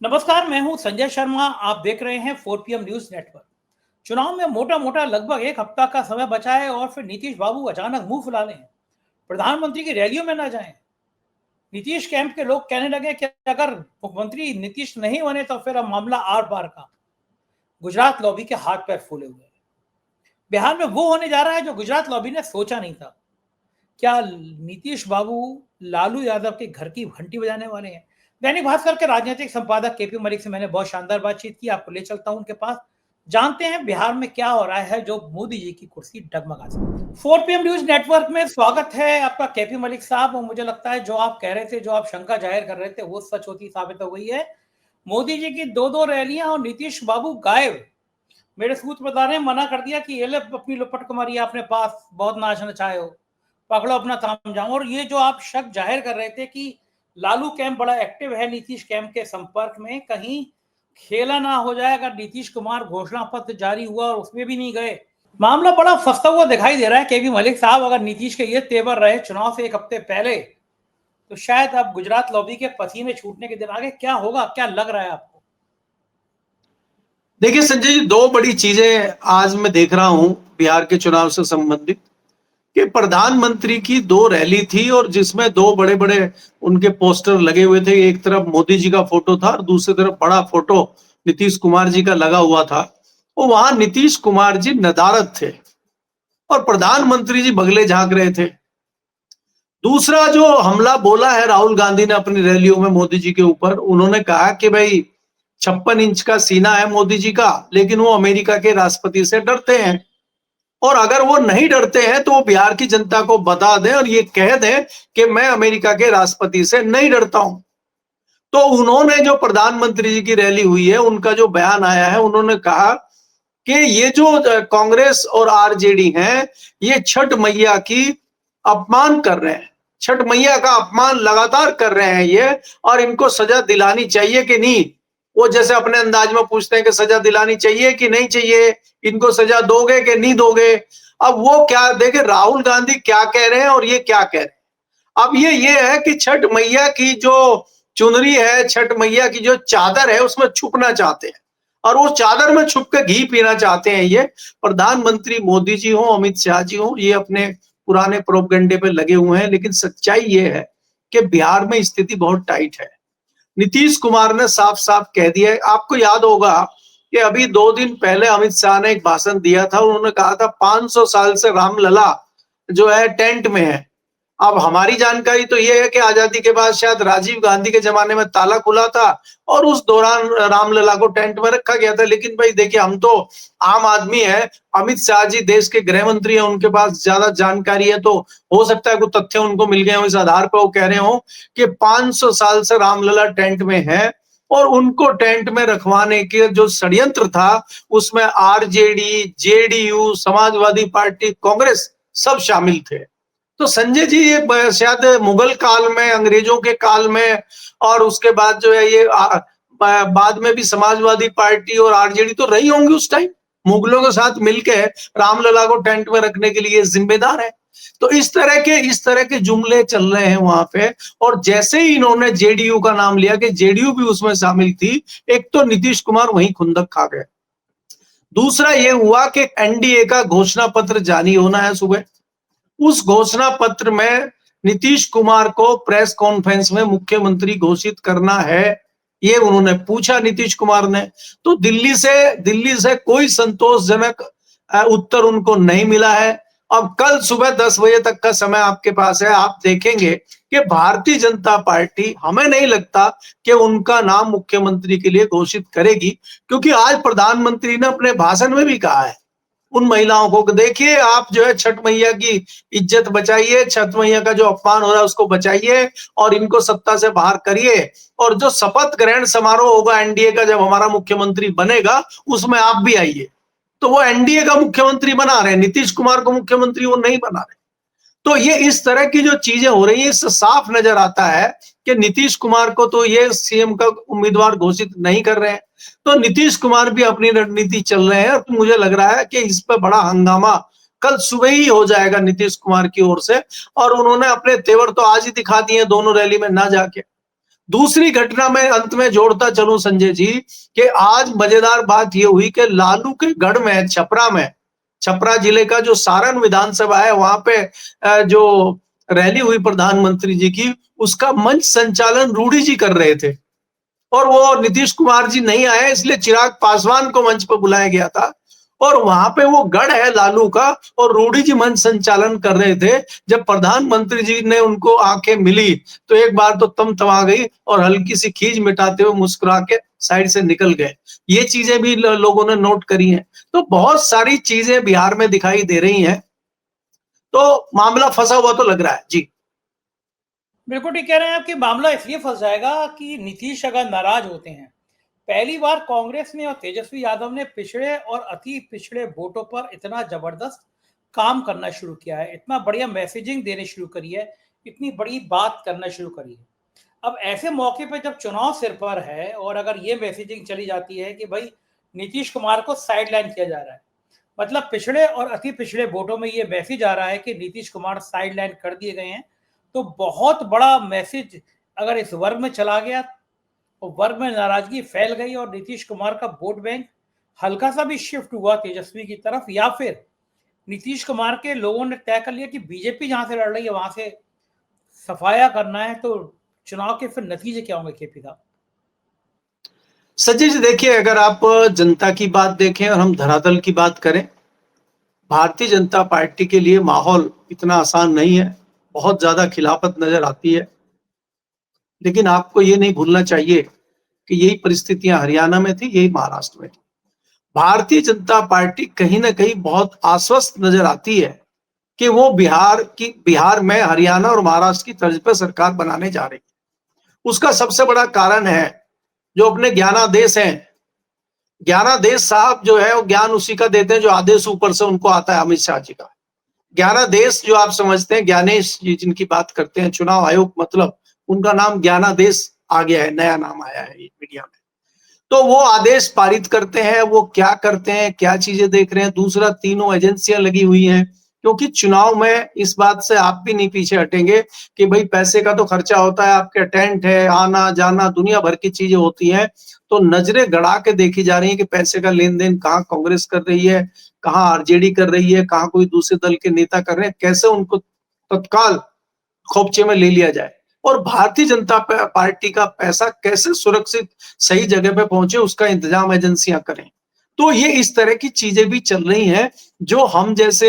नमस्कार, मैं हूं संजय शर्मा। आप देख रहे हैं 4 PM न्यूज नेटवर्क। चुनाव में मोटा मोटा लगभग एक हफ्ता का समय बचा है और फिर नीतीश बाबू अचानक मुंह फुला लें, प्रधानमंत्री की रैलियों में ना जाएं। नीतीश कैंप के लोग कहने लगे कि अगर मुख्यमंत्री नीतीश नहीं बने तो फिर अब मामला आर पार का। गुजरात लॉबी के हाथ पैर फूले हुए हैं। बिहार में वो होने जा रहा है जो गुजरात लॉबी ने सोचा नहीं था। क्या नीतीश बाबू लालू यादव के घर की घंटी बजाने वाले हैं? दैनिक भास्कर के राजनीतिक संपादक केपी मलिक से मैंने बहुत शानदार बातचीत की। आपको ले चलता हूं उनके पास। जानते हैं बिहार में क्या हो रहा है जो मोदी जी की कुर्सी डगमगा सकती है। 4 PM न्यूज नेटवर्क में स्वागत है आपका केपी मलिक साहब। और मुझे लगता है जो आप कह रहे थे, जो आप शंका जाहिर कर रहे थे, वो सच होती साबित हो गई है। मोदी जी की दो रैलियां और नीतीश बाबू गायब। मेरे सूत्र बता रहे हैं, मना कर दिया कि ये ले अपनी लुपट कुमारी अपने पास, बहुत नाच नचाए हो, पकड़ो अपना काम जाओ। और ये जो आप शक जाहिर कर रहे थे कि लालू कैंप बड़ा एक्टिव है नीतीश कैंप के संपर्क में, कहीं खेला ना हो जाए अगर नीतीश कुमार घोषणा पत्र जारी हुआ और उसमें भी नहीं गए। मामला बड़ा फंसता हुआ दिखाई दे रहा है केपी मलिक साहब। अगर नीतीश के ये तेवर रहे चुनाव से एक हफ्ते पहले, तो शायद अब गुजरात लॉबी के पसीने छूटने के दिन आगे क्या होगा, क्या लग रहा है आपको? देखिए संजय जी, दो बड़ी चीजें आज मैं देख रहा हूं बिहार के चुनाव से संबंधित। कि प्रधानमंत्री की दो रैली थी और जिसमें दो बड़े बड़े उनके पोस्टर लगे हुए थे। एक तरफ मोदी जी का फोटो था और दूसरी तरफ बड़ा फोटो नीतीश कुमार जी का लगा हुआ था। और वहां नीतीश कुमार जी नदारद थे और प्रधानमंत्री जी बगले झांक रहे थे। दूसरा जो हमला बोला है राहुल गांधी ने अपनी रैलियों में मोदी जी के ऊपर, उन्होंने कहा कि भाई 56 इंच का सीना है मोदी जी का, लेकिन वो अमेरिका के राष्ट्रपति से डरते हैं। और अगर वो नहीं डरते हैं तो वो बिहार की जनता को बता दें और ये कह दें कि मैं अमेरिका के राष्ट्रपति से नहीं डरता हूं। तो उन्होंने, जो प्रधानमंत्री जी की रैली हुई है, उनका जो बयान आया है, उन्होंने कहा कि ये जो कांग्रेस और आरजेडी हैं, ये छठ मैया की अपमान कर रहे हैं, छठ मैया का अपमान लगातार कर रहे हैं ये, और इनको सजा दिलानी चाहिए कि नहीं। वो जैसे अपने अंदाज में पूछते हैं कि सजा दिलानी चाहिए कि नहीं चाहिए, इनको सजा दोगे कि नहीं दोगे। अब वो क्या देखे, राहुल गांधी क्या कह रहे हैं और ये क्या कह रहे हैं। अब ये है कि छठ मैया की जो चुनरी है, छठ मैया की जो चादर है, उसमें छुपना चाहते हैं और वो चादर में छुप के घी पीना चाहते हैं। ये प्रधानमंत्री मोदी जी हो, अमित शाह जी हो, ये अपने पुराने प्रोपगंडे पे लगे हुए हैं। लेकिन सच्चाई ये है कि बिहार में स्थिति बहुत टाइट है। नीतीश कुमार ने साफ साफ कह दिया है। आपको याद होगा कि अभी 2 दिन पहले अमित शाह ने एक भाषण दिया था। उन्होंने कहा था 500 साल से रामलला जो है टेंट में है। अब हमारी जानकारी तो ये है कि आजादी के बाद शायद राजीव गांधी के जमाने में ताला खुला था और उस दौरान रामलला को टेंट में रखा गया था। लेकिन भाई देखिए, हम तो आम आदमी है, अमित शाह जी देश के गृह मंत्री हैं, उनके पास ज्यादा जानकारी है। तो हो सकता है कुछ तथ्य उनको मिल गए हो, इस आधार पर वो कह रहे हो कि 500 साल से रामलला टेंट में है। और उनको टेंट में रखवाने के जो षड्यंत्र था, उसमें RJD, JDU, Samajwadi party, Congress सब शामिल थे। तो संजय जी, ये शायद मुगल काल में, अंग्रेजों के काल में, और उसके बाद जो है ये बाद में भी समाजवादी पार्टी और आरजेडी तो रही होंगी उस टाइम, मुगलों के साथ मिलकर रामलला को टेंट में रखने के लिए जिम्मेदार है। तो इस तरह के जुमले चल रहे हैं वहां पे। और जैसे ही इन्होंने जेडीयू का नाम लिया कि जेडीयू भी उसमें शामिल थी, एक तो नीतीश कुमार वहीं खुंदक खा गए। दूसरा ये हुआ कि एनडीए का घोषणा पत्र जारी होना है सुबह। उस घोषणा पत्र में नीतीश कुमार को प्रेस कॉन्फ्रेंस में मुख्यमंत्री घोषित करना है, ये उन्होंने पूछा नीतीश कुमार ने। तो दिल्ली से कोई संतोषजनक उत्तर उनको नहीं मिला है। अब कल सुबह 10 बजे तक का समय आपके पास है। आप देखेंगे कि भारतीय जनता पार्टी, हमें नहीं लगता कि उनका नाम मुख्यमंत्री के लिए घोषित करेगी, क्योंकि आज प्रधानमंत्री ने अपने भाषण में भी कहा है उन महिलाओं को, देखिए आप जो है छठ मैया की इज्जत बचाइए, छठ मैया का जो अपमान हो रहा है उसको बचाइए और इनको सत्ता से बाहर करिए। और जो शपथ ग्रहण समारोह होगा एनडीए का, जब हमारा मुख्यमंत्री बनेगा, उसमें आप भी आइए। तो वो एनडीए का मुख्यमंत्री बना रहे हैं, नीतीश कुमार को मुख्यमंत्री वो नहीं बना रहे। तो ये इस तरह की जो चीजें हो रही है, इससे साफ नजर आता है कि नीतीश कुमार को तो ये सीएम का उम्मीदवार घोषित नहीं कर रहे हैं। तो नीतीश कुमार भी अपनी रणनीति चल रहे हैं और मुझे लग रहा है कि इस पर बड़ा हंगामा कल सुबह ही हो जाएगा नीतीश कुमार की ओर से। और उन्होंने अपने तेवर तो आज ही दिखा दिए दोनों रैली में ना जाके। दूसरी घटना में अंत में जोड़ता चलूं संजय जी, कि आज मजेदार बात यह हुई कि लालू के गढ़ में, छपरा जिले का जो सारण विधानसभा है, वहां पे जो रैली हुई प्रधानमंत्री जी की, उसका मंच संचालन रूडी जी कर रहे थे। और वो नीतीश कुमार जी नहीं आए, इसलिए चिराग पासवान को मंच पर बुलाया गया था। और वहां पे वो गढ़ है लालू का, और रूडी जी मंच संचालन कर रहे थे। जब प्रधानमंत्री जी ने उनको आंखें मिली तो एक बार तो तमा गई और हल्की सी खींच मिटाते हुए मुस्कुरा के साइड से निकल गए। ये चीजें भी लोगों ने नोट करी हैं। तो बहुत सारी चीजें बिहार में दिखाई दे रही हैं। तो मामला फंसा हुआ तो लग रहा है जी। बिल्कुल ठीक कह रहे हैं आप कि मामला इसलिए फंस जाएगा कि नीतीश अगर नाराज होते हैं। पहली बार कांग्रेस ने और तेजस्वी यादव ने पिछड़े और अति पिछड़े वोटों पर इतना जबरदस्त काम करना शुरू किया है, इतना बढ़िया मैसेजिंग देने शुरू करी है, इतनी बड़ी बात करना शुरू करी है। अब ऐसे मौके पर जब चुनाव सिर पर है और अगर ये मैसेजिंग चली जाती है कि भाई नीतीश कुमार को साइडलाइन किया जा रहा है, मतलब पिछड़े और अति पिछड़े वोटों में ये मैसेज आ रहा है कि नीतीश कुमार साइडलाइन कर दिए गए हैं, तो बहुत बड़ा मैसेज अगर इस वर्ग में चला गया तो वर्ग में नाराजगी फैल गई और नीतीश कुमार का वोट बैंक हल्का सा भी शिफ्ट हुआ तेजस्वी की तरफ, या फिर नीतीश कुमार के लोगों ने तय कर लिया कि बीजेपी जहां से लड़ रही है वहां से सफाया करना है, तो चुनाव के फिर नतीजे क्या होंगे केपी साहब? सचिन जी देखिए, अगर आप जनता की बात देखें और हम धरातल की बात करें, भारतीय जनता पार्टी के लिए माहौल इतना आसान नहीं है। बहुत ज्यादा खिलाफत नजर आती है। लेकिन आपको ये नहीं भूलना चाहिए कि यही परिस्थितियां हरियाणा में थी, यही महाराष्ट्र में थी। भारतीय जनता पार्टी कहीं ना कहीं बहुत आश्वस्त नजर आती है कि वो बिहार में हरियाणा और महाराष्ट्र की तर्ज पर सरकार बनाने जा रही है। उसका सबसे बड़ा कारण है जो अपने ज्ञानादेश हैं। ज्ञानादेश साहब जो है वो ज्ञान उसी का देते हैं जो आदेश ऊपर से उनको आता है, अमित शाह जी का। ज्ञानादेश जो आप समझते हैं, ज्ञानेश जी जिनकी बात करते हैं, चुनाव आयोग मतलब उनका नाम ज्ञानादेश आ गया है, नया नाम आया है मीडिया में। तो वो आदेश पारित करते हैं, वो क्या करते हैं, क्या चीजें देख रहे हैं। दूसरा, तीनों एजेंसियां लगी हुई हैं, क्योंकि चुनाव में इस बात से आप भी नहीं पीछे हटेंगे कि भाई पैसे का तो खर्चा होता है, आपके टेंट है, आना जाना, दुनिया भर की चीजें होती हैं। तो नजरें गड़ा के देखी जा रही है कि पैसे का लेन देन कहाँ कांग्रेस कर रही है, कहाँ आरजेडी कर रही है, कहाँ कोई दूसरे दल के नेता कर रहे हैं, कैसे उनको तत्काल खोपचे में ले लिया जाए और भारतीय जनता पार्टी का पैसा कैसे सुरक्षित सही जगह पे पहुंचे, उसका इंतजाम एजेंसियां करें। तो ये इस तरह की चीजें भी चल रही हैं जो हम जैसे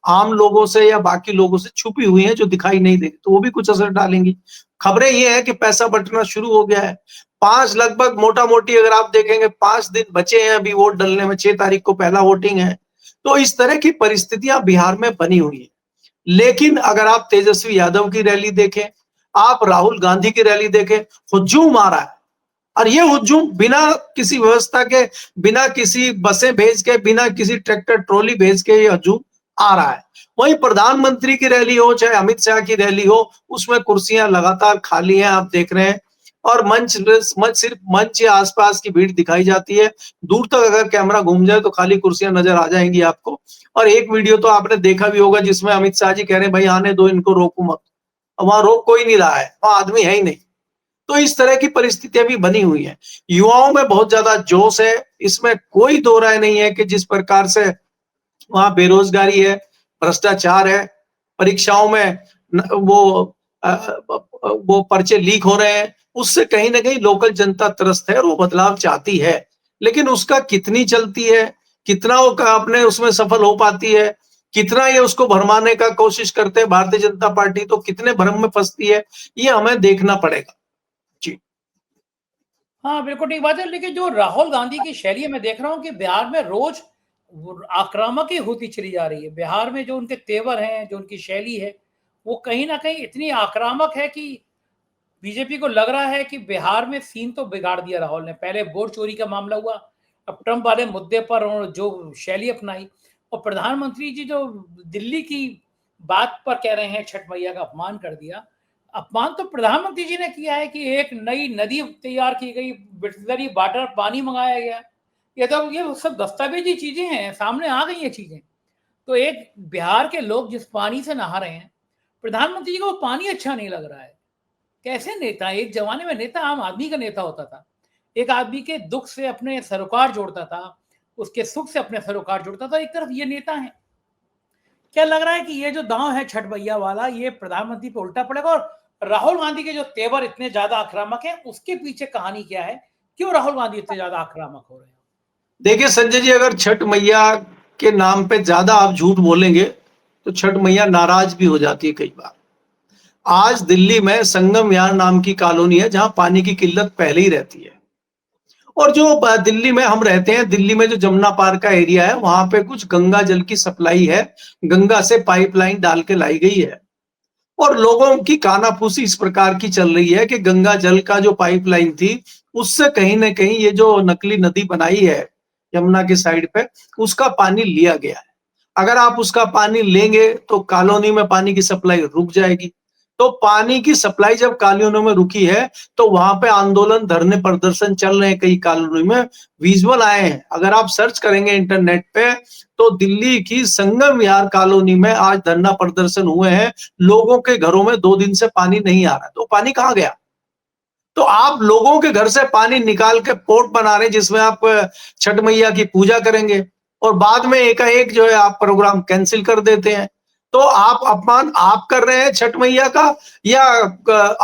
आम लोगों से या बाकी लोगों से छुपी हुई हैं, जो दिखाई नहीं देती, तो वो भी कुछ असर डालेंगी। खबरें ये है कि पैसा बंटना शुरू हो गया है। 5 लगभग मोटा मोटी अगर आप देखेंगे 5 दिन बचे हैं अभी वोट डलने में, 6 तारीख को पहला वोटिंग है। तो इस तरह की परिस्थितियां बिहार में बनी हुई है। लेकिन अगर आप तेजस्वी यादव की रैली देखें, आप राहुल गांधी की रैली देखें, हुजूम आ रहा है। और ये हुजूम बिना किसी व्यवस्था के, बिना किसी बसें भेज के, बिना किसी ट्रैक्टर ट्रॉली भेज के ये हुजूम आ रहा है। वहीं प्रधानमंत्री की रैली हो चाहे अमित शाह की रैली हो, उसमें कुर्सियां लगातार खाली हैं, आप देख रहे हैं। और सिर्फ मंच या आसपास की भीड़ दिखाई जाती है। दूर तक अगर कैमरा घूम जाए तो खाली कुर्सियां नजर आ जाएंगी आपको। और एक वीडियो तो आपने देखा भी होगा जिसमें अमित शाह जी कह रहे हैं भाई आने दो इनको, रोको मत। वहां रोक कोई नहीं रहा है, वहां आदमी है ही नहीं। तो इस तरह की परिस्थितियां भी बनी हुई हैं। युवाओं में बहुत ज्यादा जोश है, इसमें कोई दो राय नहीं है कि जिस प्रकार से वहां बेरोजगारी है, भ्रष्टाचार है, परीक्षाओं में वो वो पर्चे लीक हो रहे हैं, उससे कहीं ना कहीं लोकल जनता त्रस्त है और वो बदलाव चाहती है। लेकिन उसका कितनी चलती है, कितना वो अपने उसमें सफल हो पाती है, कितना ये उसको भरमाने का कोशिश करते हैं भारतीय जनता पार्टी, तो कितने भ्रम में फंसती है, ये हमें देखना पड़ेगा जी। हाँ, बिल्कुल ठीक बात है। लेकिन जो राहुल गांधी की शैली मैं देख रहा हूँ कि बिहार में रोज आक्रामक ही होती चली जा रही है। बिहार में जो उनके तेवर हैं, जो उनकी शैली है, वो कहीं ना कहीं इतनी आक्रामक है कि बीजेपी को लग रहा है कि बिहार में सीन तो बिगाड़ दिया राहुल ने। पहले वोट चोरी का मामला हुआ, अब ट्रंप वाले मुद्दे पर उन्होंने जो शैली अपनाई, और प्रधानमंत्री जी जो दिल्ली की बात पर कह रहे हैं छठ मैया का अपमान कर दिया। अपमान तो प्रधानमंत्री जी ने किया है कि एक नई नदी तैयार की गई, बिस्लरी वाटर पानी मंगाया गया। ये सब दस्तावेजी चीजें हैं, सामने आ गई ये चीजें। तो एक बिहार के लोग जिस पानी से नहा रहे हैं, प्रधानमंत्री जी को वो पानी अच्छा नहीं लग रहा है। कैसे नेता, एक जमाने में नेता आम आदमी का नेता होता था, एक आदमी के दुख से अपने सरोकार जोड़ता था, उसके सुख से अपने सरोकार जोड़ता था। एक तरफ ये नेता है, क्या लग रहा है कि ये जो दांव है छठ भैया वाला, ये प्रधानमंत्री पे उल्टा पड़ेगा? और राहुल गांधी के जो तेवर इतने ज्यादा आक्रामक है, उसके पीछे कहानी क्या है? क्यों राहुल गांधी इतने ज्यादा आक्रामक हो रहे हैं? देखिए संजय जी, अगर छठ मैया के नाम पे ज्यादा आप झूठ बोलेंगे तो छठ मैया नाराज भी हो जाती है कई बार। आज दिल्ली में संगम विहार नाम की कॉलोनी है जहां पानी की किल्लत पहले ही रहती है। और जो दिल्ली में हम रहते हैं, दिल्ली में जो जमुना पार का एरिया है, वहां पे कुछ गंगा जल की सप्लाई है, गंगा से पाइपलाइन डाल के लाई गई है। और लोगों की कानाफूसी इस प्रकार की चल रही है कि गंगा जल का जो पाइपलाइन थी, उससे कहीं ना कहीं ये जो नकली नदी बनाई है यमुना के साइड पे, उसका पानी लिया गया है। अगर आप उसका पानी लेंगे तो कॉलोनी में पानी की सप्लाई रुक जाएगी। तो पानी की सप्लाई जब कॉलोनियों में रुकी है, तो वहां पे आंदोलन, धरने, प्रदर्शन चल रहे हैं कई कॉलोनी में। विजुअल आए हैं, अगर आप सर्च करेंगे इंटरनेट पे तो दिल्ली की संगम विहार कॉलोनी में आज धरना प्रदर्शन हुए हैं। लोगों के घरों में 2 दिन से पानी नहीं आ रहा, तो पानी कहां गया? तो आप लोगों के घर से पानी निकाल के पोर्ट बना रहे हैं जिसमें आप छठ मैया की पूजा करेंगे, और बाद में एकाएक जो है आप प्रोग्राम कैंसिल कर देते हैं। तो आप अपमान आप कर रहे हैं छठ मैया का, या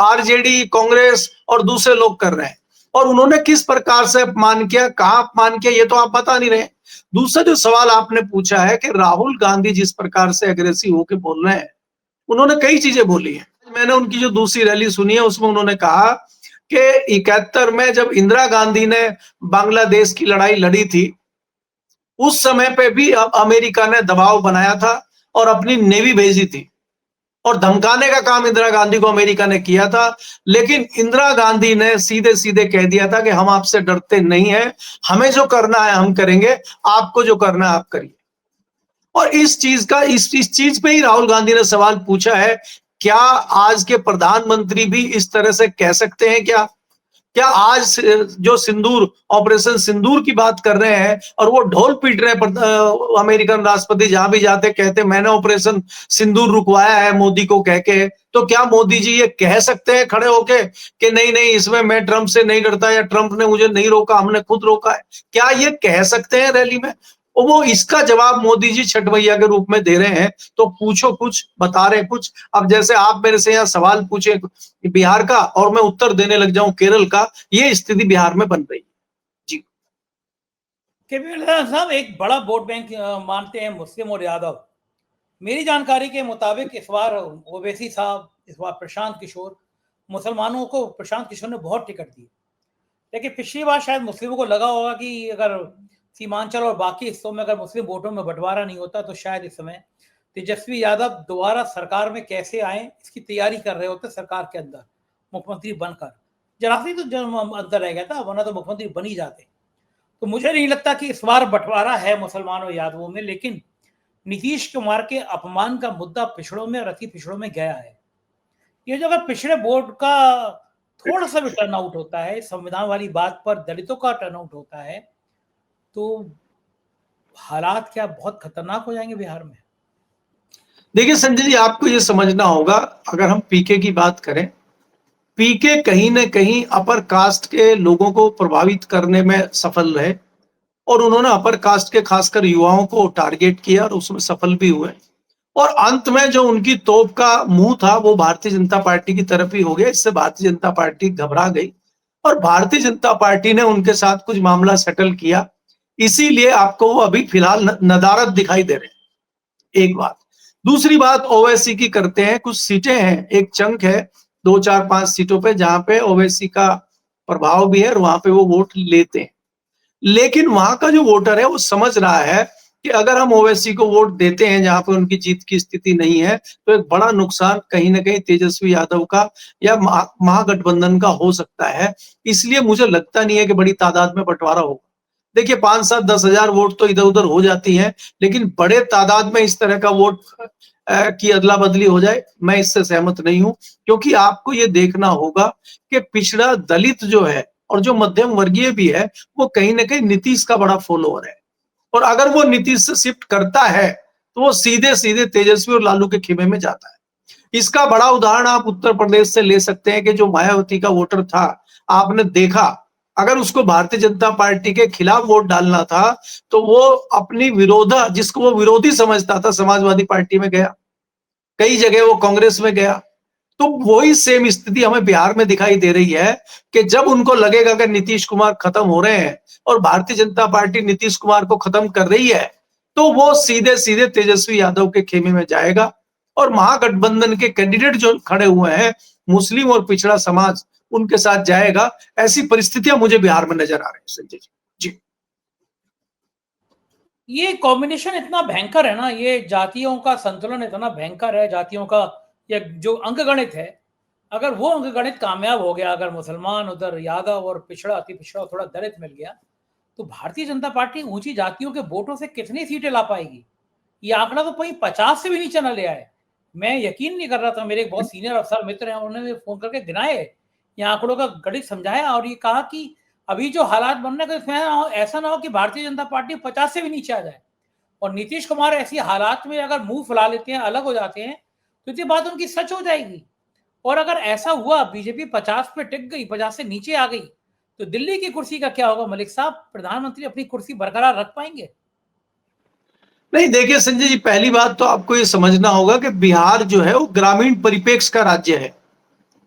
आरजेडी, कांग्रेस और दूसरे लोग कर रहे हैं? और उन्होंने किस प्रकार से अपमान किया, कहां अपमान किया, ये तो आप बता नहीं रहे। दूसरा जो सवाल आपने पूछा है कि राहुल गांधी जिस प्रकार से अग्रेसिव होकर बोल रहे हैं, उन्होंने कई चीजें बोली हैं। मैंने उनकी जो दूसरी रैली सुनी है उसमें उन्होंने कहा कि 71 में जब इंदिरा गांधी ने बांग्लादेश की लड़ाई लड़ी थी, उस समय पे भी अमेरिका ने दबाव बनाया था और अपनी नेवी भेजी थी, और धमकाने का काम इंदिरा गांधी को अमेरिका ने किया था। लेकिन इंदिरा गांधी ने सीधे सीधे कह दिया था कि हम आपसे डरते नहीं हैं, हमें जो करना है हम करेंगे, आपको जो करना है आप करिए। और इस चीज का इस चीज पे ही राहुल गांधी ने सवाल पूछा है, क्या आज के प्रधानमंत्री भी इस तरह से कह सकते हैं क्या? क्या आज जो सिंदूर, ऑपरेशन सिंदूर की बात कर रहे हैं और वो ढोल पीट रहे हैं, अमेरिकन राष्ट्रपति जहां भी जाते कहते मैंने ऑपरेशन सिंदूर रुकवाया है मोदी को कह के, तो क्या मोदी जी ये कह सकते हैं खड़े होके कि नहीं नहीं, इसमें मैं ट्रंप से नहीं डरता, या ट्रंप ने मुझे नहीं रोका, हमने खुद रोका है? क्या ये कह सकते हैं रैली में? और वो इसका जवाब मोदी जी छठ मैया के रूप में दे रहे हैं। तो पूछो कुछ, बता रहे कुछ। अब जैसे आप मेरे से यहाँ सवाल पूछे बिहार का और मैं उत्तर देने लग जाऊं केरल का, ये स्थिति बिहार में बन रही है। जी साहब, एक बड़ा वोट बैंक मानते हैं मुस्लिम और यादव। मेरी जानकारी के मुताबिक इस बार ओवैसी साहब, इस बार प्रशांत किशोर, मुसलमानों को प्रशांत किशोर ने बहुत टिकट दी। लेकिन पिछली बार शायद मुस्लिमों को लगा होगा कि अगर सीमांचल और बाकी हिस्सों में अगर मुस्लिम वोटों में बंटवारा नहीं होता तो शायद इस समय तेजस्वी यादव दोबारा सरकार में कैसे आए इसकी तैयारी कर रहे होते सरकार के अंदर मुख्यमंत्री बनकर। जरा सी तो अंतर रह गया था, वरना तो मुख्यमंत्री बन ही जाते। तो मुझे नहीं लगता कि इस बार बंटवारा है मुसलमानों और यादवों में, लेकिन नीतीश कुमार के अपमान का मुद्दा पिछड़ों में और अति पिछड़ों में गया है। ये जो अगर पिछड़े बोर्ड का थोड़ा सा भी टर्न आउट होता है, संविधान वाली बात पर दलितों का टर्न आउट होता है, तो हालात क्या बहुत खतरनाक हो जाएंगे बिहार में। देखिए संजय जी, आपको ये समझना होगा, अगर हम पीके की बात करें, पीके कहीं ना कहीं अपर कास्ट के लोगों को प्रभावित करने में सफल रहे, और उन्होंने अपर कास्ट के खासकर युवाओं को टारगेट किया और उसमें सफल भी हुए। और अंत में जो उनकी तोप का मुंह था वो भारतीय जनता पार्टी की तरफ ही हो गया। इससे भारतीय जनता पार्टी घबरा गई और भारतीय जनता पार्टी ने उनके साथ कुछ मामला सेटल किया। इसीलिए आपको वो अभी फिलहाल नदारत दिखाई दे रहे हैं। एक बात। दूसरी बात ओवैसी की करते हैं, कुछ सीटें हैं, एक चंक है 2, 4, 5 सीटों पे जहां पे ओवैसी का प्रभाव भी है और वहां पे वो वोट लेते हैं। लेकिन वहां का जो वोटर है वो समझ रहा है कि अगर हम ओवैसी को वोट देते हैं जहां पर उनकी जीत की स्थिति नहीं है, तो एक बड़ा नुकसान कहीं ना कहीं तेजस्वी यादव का या महागठबंधन का हो सकता है। इसलिए मुझे लगता नहीं है कि बड़ी तादाद में बंटवारा होगा। देखिए 5, 7, 10 हजार वोट तो इधर उधर हो जाती है, लेकिन बड़े तादाद में इस तरह का वोट की अदला बदली हो जाए, मैं इससे सहमत नहीं हूं। क्योंकि आपको ये देखना होगा कि पिछड़ा दलित जो है और जो मध्यम वर्गीय भी है, वो कहीं ना कहीं नीतीश का बड़ा फॉलोअर है। और अगर वो नीतीश से शिफ्ट करता है तो वो सीधे सीधे तेजस्वी और लालू के खेमे में जाता है। इसका बड़ा उदाहरण आप उत्तर प्रदेश से ले सकते हैं कि जो मायावती का वोटर था, आपने देखा, अगर उसको भारतीय जनता पार्टी के खिलाफ वोट डालना था तो वो अपनी विरोधा, जिसको वो विरोधी समझता था, समाजवादी पार्टी में गया, कई जगह वो कांग्रेस में गया। तो वही सेम स्थिति हमें बिहार में दिखाई दे रही है कि जब उनको लगेगा कि नीतीश कुमार खत्म हो रहे हैं और भारतीय जनता पार्टी नीतीश कुमार को खत्म कर रही है, तो वो सीधे सीधे तेजस्वी यादव के खेमे में जाएगा और महागठबंधन के कैंडिडेट जो खड़े हुए हैं, मुस्लिम और पिछड़ा समाज, उनके साथ जाएगा। ऐसी परिस्थितियां मुझे बिहार में नजर आ रही है संजय जी। ये कॉम्बिनेशन इतना भयंकर है ना, ये जातियों का संतुलन इतना भयंकर है, जातियों का ये जो अंकगणित है, अगर वो अंकगणित कामयाब हो गया, अगर मुसलमान उधर यादव और पिछड़ा अति पिछड़ा थोड़ा दलित मिल गया, तो भारतीय जनता पार्टी ऊंची जातियों के वोटों से कितनी सीटें ला पाएगी? ये आंकड़ा तो कहीं 50 से भी नीचे न ले आए। मैं यकीन नहीं कर रहा था, मेरे एक बहुत सीनियर अफसर मित्र हैं, उन्होंने फोन करके गिनाए, ये आंकड़ों का गणित समझाया और ये कहा कि अभी जो हालात बन रहे हैं, इसमें ऐसा ना हो कि भारतीय जनता पार्टी 50 से भी नीचे आ जाए और नीतीश कुमार ऐसी हालात में अगर मुंह फुला लेते हैं, अलग हो जाते हैं, तो ये बात उनकी सच हो जाएगी। और अगर ऐसा हुआ, बीजेपी 50 पे टिक गई, 50 से नीचे आ गई, तो दिल्ली की कुर्सी का क्या होगा मलिक साहब? प्रधानमंत्री अपनी कुर्सी बरकरार रख पाएंगे? नहीं, देखिए संजय जी, पहली बात तो आपको ये समझना होगा कि बिहार जो है वो ग्रामीण परिप्रेक्ष्य का राज्य है।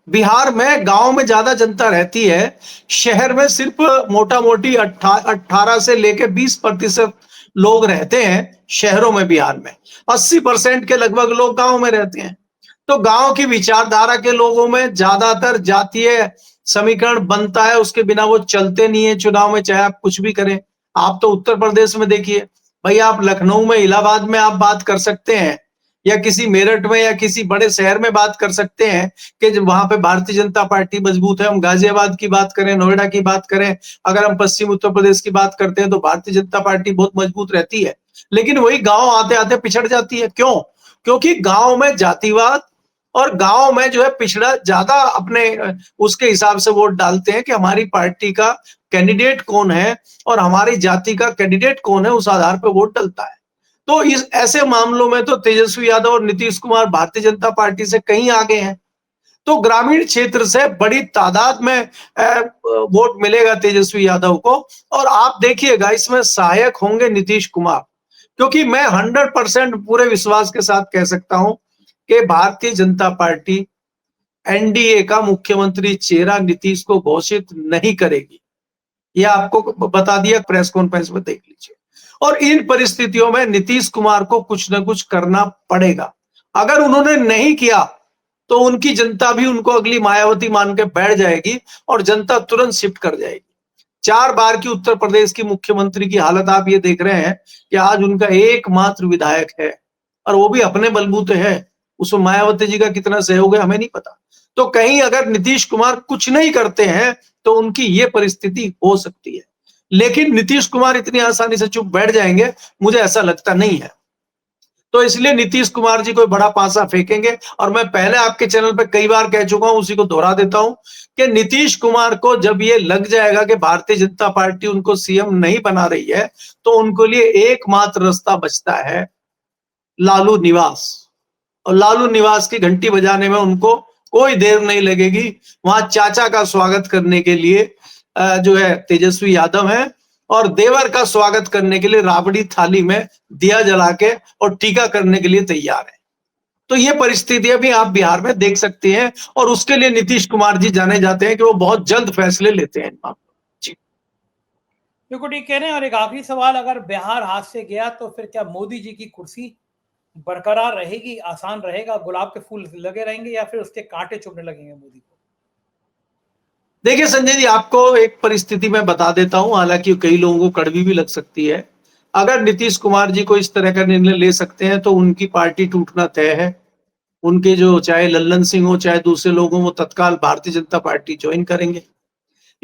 बिहार में गांव में ज्यादा जनता रहती है, शहर में सिर्फ मोटा मोटी 18 से लेकर 20% लोग रहते हैं शहरों में। बिहार में 80% के लगभग लोग गांव में रहते हैं। तो गांव की विचारधारा के लोगों में ज्यादातर जातीय समीकरण बनता है, उसके बिना वो चलते नहीं है चुनाव में, चाहे आप कुछ भी करें। आप तो उत्तर प्रदेश में देखिए भाई, आप लखनऊ में, इलाहाबाद में आप बात कर सकते हैं, या किसी मेरठ में या किसी बड़े शहर में बात कर सकते हैं कि वहां पे भारतीय जनता पार्टी मजबूत है। हम गाजियाबाद की बात करें, नोएडा की बात करें, अगर हम पश्चिम उत्तर प्रदेश की बात करते हैं, तो भारतीय जनता पार्टी बहुत मजबूत रहती है। लेकिन वही गांव आते आते पिछड़ जाती है। क्यों? क्योंकि गांव में जातिवाद और गांव में जो है पिछड़ा ज्यादा अपने उसके हिसाब से वोट डालते हैं कि हमारी पार्टी का कैंडिडेट कौन है और हमारी जाति का कैंडिडेट कौन है, उस आधार पर वोट डलता है। तो इस ऐसे मामलों में तो तेजस्वी यादव और नीतीश कुमार भारतीय जनता पार्टी से कहीं आगे हैं। तो ग्रामीण क्षेत्र से बड़ी तादाद में वोट मिलेगा तेजस्वी यादव को। और आप देखिएगा, इसमें सहायक होंगे नीतीश कुमार, क्योंकि मैं 100% पूरे विश्वास के साथ कह सकता हूं कि भारतीय जनता पार्टी एनडीए का मुख्यमंत्री चेहरा नीतीश को घोषित नहीं करेगी। यह आपको बता दिया, प्रेस कॉन्फ्रेंस में देख लीजिए। और इन परिस्थितियों में नीतीश कुमार को कुछ ना कुछ करना पड़ेगा। अगर उन्होंने नहीं किया तो उनकी जनता भी उनको अगली मायावती मान के बैठ जाएगी और जनता तुरंत शिफ्ट कर जाएगी। 4 बार की उत्तर प्रदेश की मुख्यमंत्री की हालत आप ये देख रहे हैं कि आज उनका एकमात्र विधायक है और वो भी अपने बलबूते है। उसमें मायावती जी का कितना सहयोग है हमें नहीं पता। तो कहीं अगर नीतीश कुमार कुछ नहीं करते हैं तो उनकी ये परिस्थिति हो सकती है। लेकिन नीतीश कुमार इतनी आसानी से चुप बैठ जाएंगे, मुझे ऐसा लगता नहीं है। तो इसलिए नीतीश कुमार जी कोई बड़ा पासा फेंकेंगे। और मैं पहले आपके चैनल पे कई बार कह चुका हूं, उसी को दोहरा देता हूं कि नीतीश कुमार को जब ये लग जाएगा कि भारतीय जनता पार्टी उनको सीएम नहीं बना रही है, तो उनको लिए एकमात्र रास्ता बचता है लालू निवास। और लालू निवास की घंटी बजाने में उनको कोई देर नहीं लगेगी। वहां चाचा का स्वागत करने के लिए जो है तेजस्वी यादव है, और देवर का स्वागत करने के लिए राबड़ी थाली में दिया जला के और टीका करने के लिए तैयार है। तो ये परिस्थितियां भी आप बिहार में देख सकते हैं, और उसके लिए नीतीश कुमार जी जाने जाते हैं कि वो बहुत जल्द फैसले लेते हैं। जी बिल्कुल ठीक कह रहे हैं। और एक आखिरी सवाल, अगर बिहार हाथ से गया तो फिर क्या मोदी जी की कुर्सी बरकरार रहेगी, आसान रहेगा, गुलाब के फूल लगे रहेंगे, या फिर उसके कांटे चुभने लगेंगे मोदी को? देखिए संजय जी, आपको एक परिस्थिति मैं बता देता हूं, हालांकि कई लोगों को कड़वी भी लग सकती है। अगर नीतीश कुमार जी को इस तरह का निर्णय ले सकते हैं तो उनकी पार्टी टूटना तय है। उनके जो चाहे लल्लन सिंह हो चाहे दूसरे लोग हो, वो तत्काल भारतीय जनता पार्टी ज्वाइन करेंगे।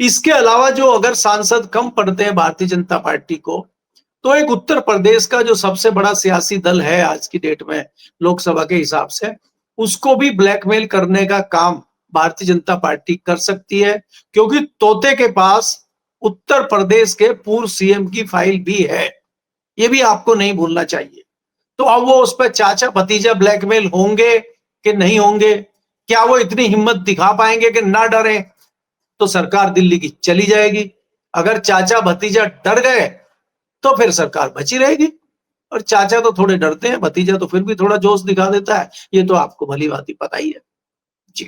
इसके अलावा जो अगर सांसद कम पड़ते हैं भारतीय जनता पार्टी को, तो एक उत्तर प्रदेश का जो सबसे बड़ा सियासी दल है आज की डेट में लोकसभा के हिसाब से, उसको भी ब्लैकमेल करने का काम भारतीय जनता पार्टी कर सकती है, क्योंकि तोते के पास उत्तर प्रदेश के पूर्व सीएम की फाइल भी है। ये भी आपको नहीं भूलना चाहिए। तो अब वो उस पर चाचा भतीजा ब्लैकमेल होंगे कि नहीं होंगे? क्या वो इतनी हिम्मत दिखा पाएंगे कि ना डरे? तो सरकार दिल्ली की चली जाएगी। अगर चाचा भतीजा डर गए तो फिर सरकार बची रहेगी। और चाचा तो थोड़े डरते हैं, भतीजा तो फिर भी थोड़ा जोश दिखा देता है। ये तो आपको भली भांति पता ही है। जी।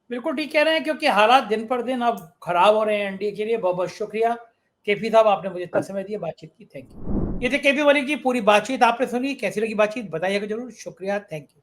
बिल्कुल ठीक कह रहे हैं, क्योंकि हालात दिन पर दिन अब खराब हो रहे हैं एनडीए के लिए। बहुत बहुत शुक्रिया केपी साहब, आपने मुझे इतना समय दिया, बातचीत की। Thank you. ये थे केपी मलिक जी। पूरी बातचीत आपने सुनी, कैसी लगी बातचीत बताइएगा जरूर। शुक्रिया, थैंक यू।